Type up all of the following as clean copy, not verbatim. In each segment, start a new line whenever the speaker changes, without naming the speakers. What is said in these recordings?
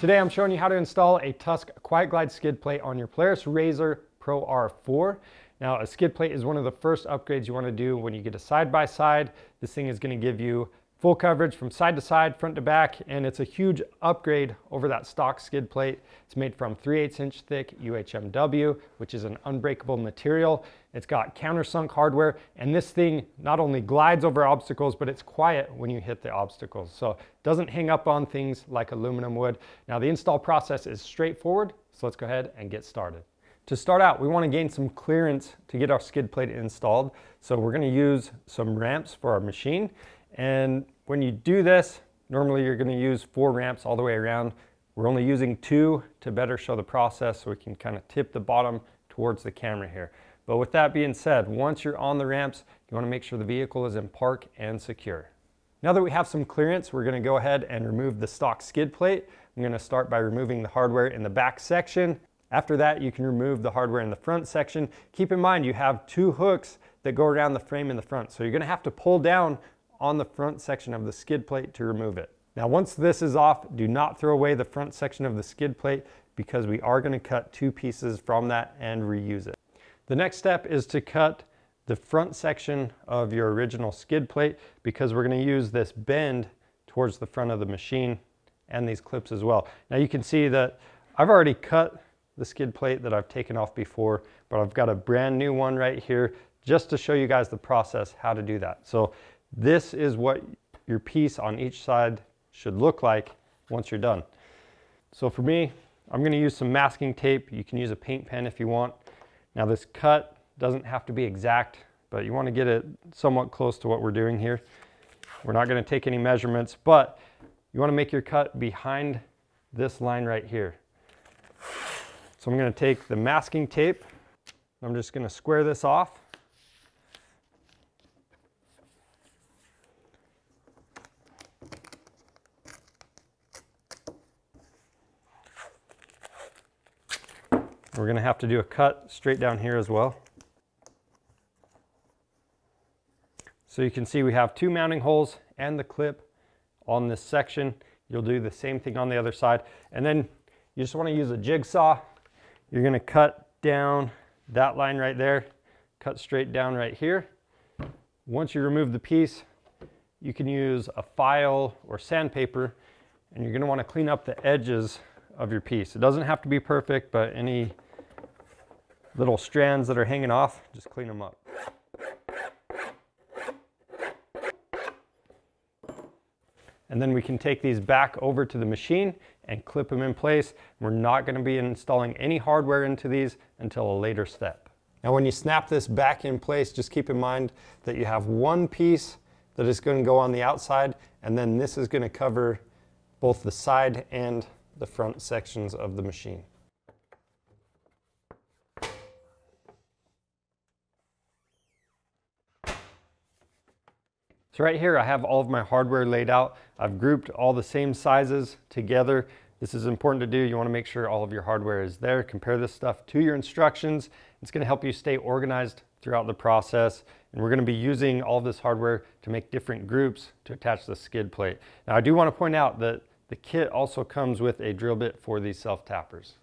Today I'm showing you how to install a Tusk Quiet-Glide Skid Plate on your Polaris RZR Pro R. Now a skid plate is one of the first upgrades you want to do when you get a side-by-side. This thing is going to give you full coverage from side to side, front to back, and it's a huge upgrade over that stock skid plate. It's made from 3/8 inch thick UHMW, which is an unbreakable material. It's got countersunk hardware, and this thing not only glides over obstacles, but it's quiet when you hit the obstacles. So it doesn't hang up on things like aluminum would. Now the install process is straightforward, so let's go ahead and get started. To start out, we want to gain some clearance to get our skid plate installed. So we're going to use some ramps for our machine. And when you do this, normally you're going to use 4 ramps all the way around. We're only using 2 to better show the process so we can kind of tip the bottom towards the camera here. But with that being said, once you're on the ramps, you want to make sure the vehicle is in park and secure. Now that we have some clearance, we're going to go ahead and remove the stock skid plate. I'm going to start by removing the hardware in the back section. After that, you can remove the hardware in the front section. Keep in mind, you have 2 hooks that go around the frame in the front. So you're going to have to pull down on the front section of the skid plate to remove it. Now once this is off, do not throw away the front section of the skid plate because we are going to cut 2 pieces from that and reuse it. The next step is to cut the front section of your original skid plate because we're going to use this bend towards the front of the machine and these clips as well. Now you can see that I've already cut the skid plate that I've taken off before, but I've got a brand new one right here just to show you guys the process how to do that. So this is what your piece on each side should look like once you're done. So for me, I'm going to use some masking tape. You can use a paint pen if you want. Now this cut doesn't have to be exact, but you want to get it somewhat close to what we're doing here. We're not going to take any measurements, but you want to make your cut behind this line right here. So I'm going to take the masking tape. I'm just going to square this off. We're going to have to do a cut straight down here as well. So you can see we have 2 mounting holes and the clip on this section. You'll do the same thing on the other side. And then you just want to use a jigsaw. You're going to cut down that line right there, cut straight down right here. Once you remove the piece, you can use a file or sandpaper, and you're going to want to clean up the edges of your piece. It doesn't have to be perfect, but any little strands that are hanging off, just clean them up. And then we can take these back over to the machine and clip them in place. We're not going to be installing any hardware into these until a later step. Now when you snap this back in place, just keep in mind that you have 1 piece that is going to go on the outside, and then this is going to cover both the side and the front sections of the machine. So right here I have all of my hardware laid out. I've grouped all the same sizes together. This is important to do. You want to make sure all of your hardware is there. Compare this stuff to your instructions. It's going to help you stay organized throughout the process. And we're going to be using all of this hardware to make different groups to attach the skid plate. Now I do want to point out that the kit also comes with a drill bit for these self-tappers.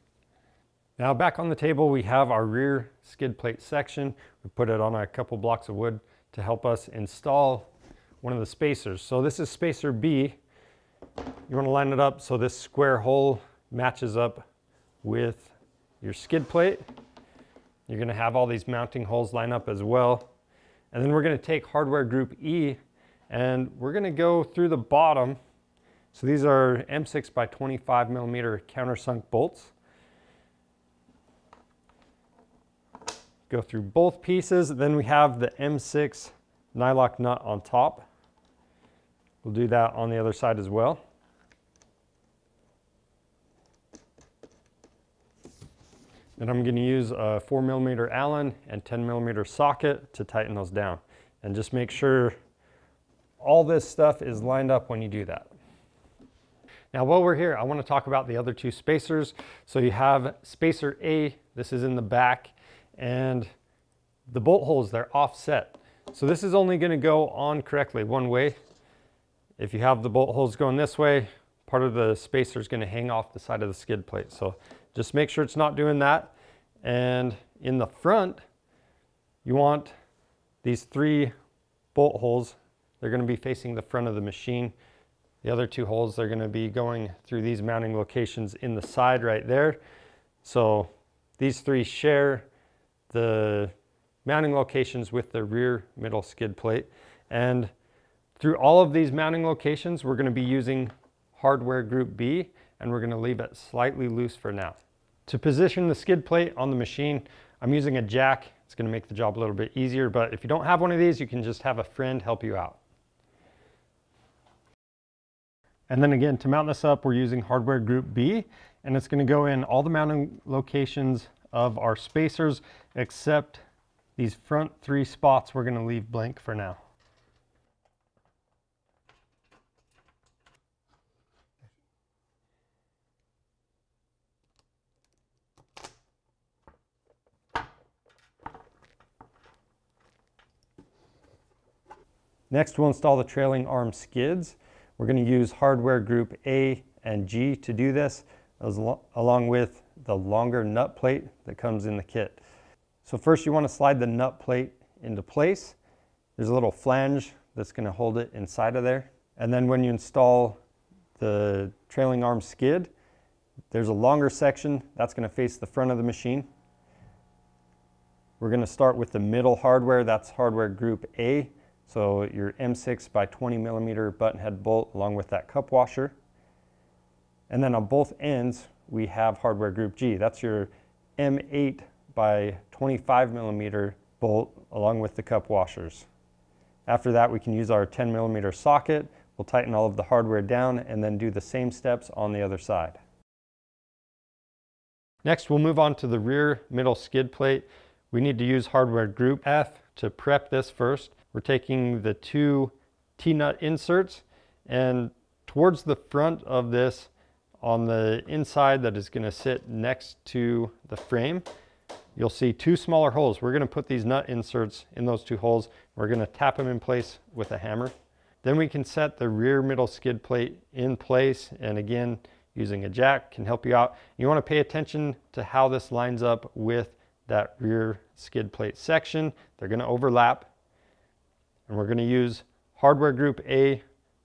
Now back on the table we have our rear skid plate section. We put it on a couple blocks of wood to help us install one of the spacers. So this is spacer B. You want to line it up so this square hole matches up with your skid plate. You're going to have all these mounting holes line up as well. And then we're going to take hardware group E and we're going to go through the bottom. So these are M6 by 25 millimeter countersunk bolts. Go through both pieces. Then we have the M6 nylock nut on top. We'll do that on the other side as well. Then I'm going to use a 4 millimeter Allen and 10 millimeter socket to tighten those down. And just make sure all this stuff is lined up when you do that. Now while we're here, I want to talk about the other 2 spacers. So you have spacer A, this is in the back, and the bolt holes, they're offset. So this is only going to go on correctly one way. If you have the bolt holes going this way, part of the spacer is going to hang off the side of the skid plate. So just make sure it's not doing that. And in the front, you want these 3 bolt holes. They're going to be facing the front of the machine. The other 2 holes, they're going to be going through these mounting locations in the side right there. So these 3 share the mounting locations with the rear middle skid plate. And through all of these mounting locations, we're going to be using hardware group B, and we're going to leave it slightly loose for now. To position the skid plate on the machine, I'm using a jack. It's going to make the job a little bit easier, but if you don't have one of these, you can just have a friend help you out. And then again, to mount this up, we're using hardware group B, and it's going to go in all the mounting locations of our spacers, except these front 3 spots we're going to leave blank for now. Next, we'll install the trailing arm skids. We're going to use hardware group A and G to do this, along with the longer nut plate that comes in the kit. So first you want to slide the nut plate into place. There's a little flange that's going to hold it inside of there. And then when you install the trailing arm skid, there's a longer section that's going to face the front of the machine. We're going to start with the middle hardware. That's hardware group A. So your M6 by 20 millimeter button head bolt along with that cup washer. And then on both ends, we have hardware group G. That's your M8 by 25 millimeter bolt along with the cup washers. After that, we can use our 10 millimeter socket. We'll tighten all of the hardware down and then do the same steps on the other side. Next, we'll move on to the rear middle skid plate. We need to use hardware group F to prep this first. We're taking the 2 T-nut inserts, and towards the front of this, on the inside that is going to sit next to the frame, you'll see 2 smaller holes. We're going to put these nut inserts in those 2 holes. We're going to tap them in place with a hammer. Then we can set the rear middle skid plate in place, and again, using a jack can help you out. You want to pay attention to how this lines up with that rear skid plate section. They're going to overlap. And we're going to use hardware group A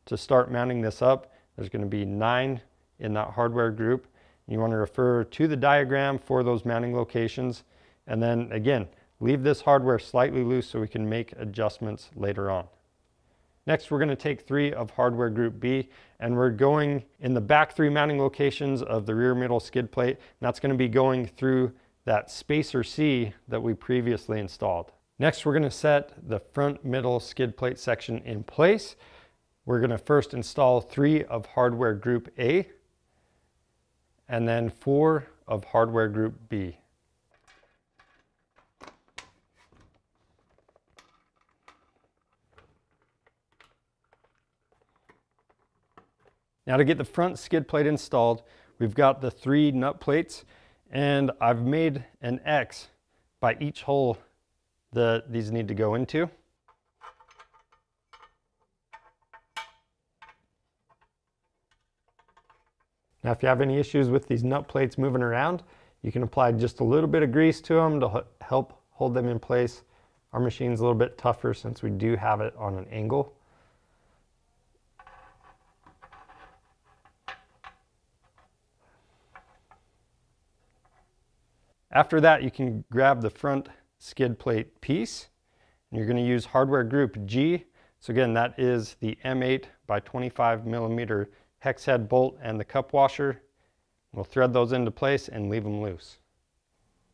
to start mounting this up. There's going to be 9 in that hardware group. You want to refer to the diagram for those mounting locations. And then again, leave this hardware slightly loose so we can make adjustments later on. Next, we're going to take 3 of hardware group B, and we're going in the back 3 mounting locations of the rear middle skid plate. And that's going to be going through that spacer C that we previously installed. Next, we're going to set the front middle skid plate section in place. We're going to first install 3 of hardware group A and then 4 of hardware group B. Now to get the front skid plate installed, we've got the 3 nut plates, and I've made an X by each hole that these need to go into. Now if you have any issues with these nut plates moving around, you can apply just a little bit of grease to them to help hold them in place. Our machine's a little bit tougher since we do have it on an angle. After that, you can grab the front skid plate piece, and you're going to use hardware group G. So again, that is the M8 by 25 millimeter hex head bolt and the cup washer. We'll thread those into place and leave them loose.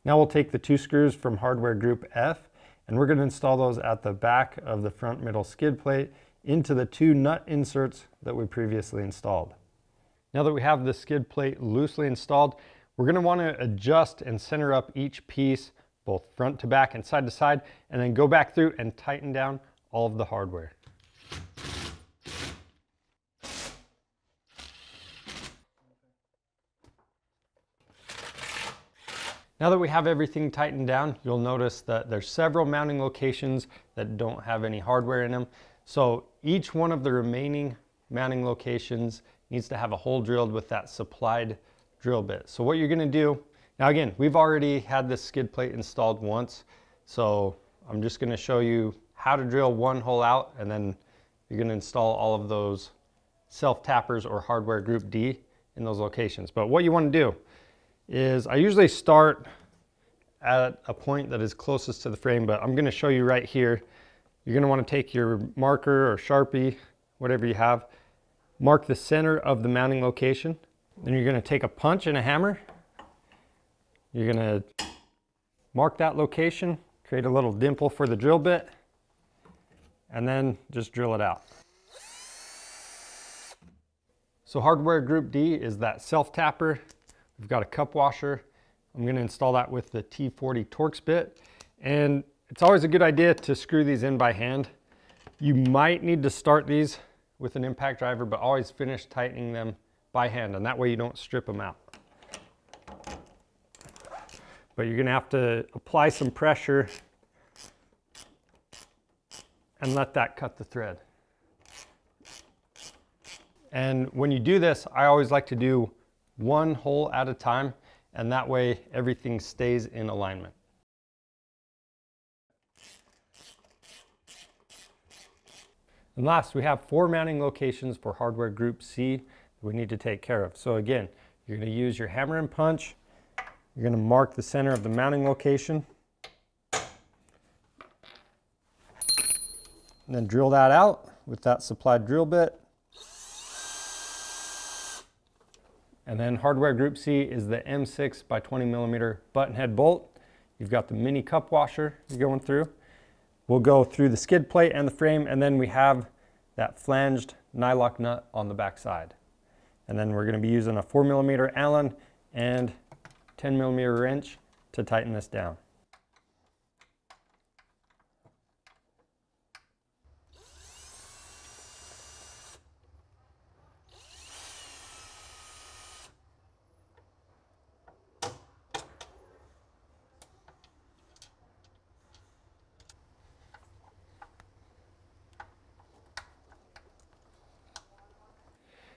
Now we'll take the 2 screws from hardware group F, and we're going to install those at the back of the front middle skid plate into the 2 nut inserts that we previously installed. Now that we have the skid plate loosely installed, we're going to want to adjust and center up each piece, both front to back and side to side, and then go back through and tighten down all of the hardware. Now that we have everything tightened down, you'll notice that there's several mounting locations that don't have any hardware in them. So each one of the remaining mounting locations needs to have a hole drilled with that supplied drill bit. So what you're gonna do, now again, we've already had this skid plate installed once, so I'm just gonna show you how to drill one hole out, and then you're gonna install all of those self-tappers or hardware group D in those locations. But what you wanna do is, I usually start at a point that is closest to the frame, but I'm gonna show you right here. You're gonna wanna take your marker or Sharpie, whatever you have, mark the center of the mounting location. Then you're gonna take a punch and a hammer. You're gonna mark that location, create a little dimple for the drill bit, and then just drill it out. So hardware group D is that self-tapper. We've got a cup washer. I'm gonna install that with the T40 Torx bit. And it's always a good idea to screw these in by hand. You might need to start these with an impact driver, but always finish tightening them by hand, and that way you don't strip them out. But you're gonna have to apply some pressure and let that cut the thread. And when you do this, I always like to do one hole at a time, and that way everything stays in alignment. And last, we have 4 mounting locations for hardware group C that we need to take care of. So again, you're gonna use your hammer and punch. You're gonna mark the center of the mounting location. And then drill that out with that supplied drill bit. And then hardware group C is the M6 by 20 millimeter button head bolt. You've got the mini cup washer you're going through. We'll go through the skid plate and the frame, and then we have that flanged nylock nut on the back side. And then we're going to be using a 4 millimeter Allen and 10 millimeter wrench to tighten this down.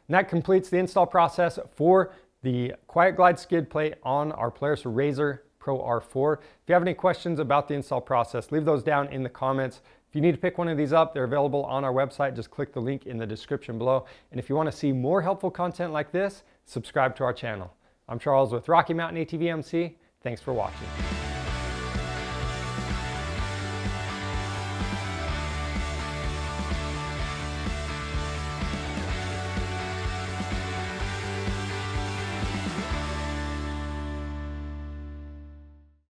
And that completes the install process for the Quiet-Glide skid plate on our Polaris RZR Pro R4. If you have any questions about the install process, leave those down in the comments. If you need to pick one of these up, they're available on our website. Just click the link in the description below. And if you want to see more helpful content like this, subscribe to our channel. I'm Charles with Rocky Mountain ATV MC. Thanks for watching.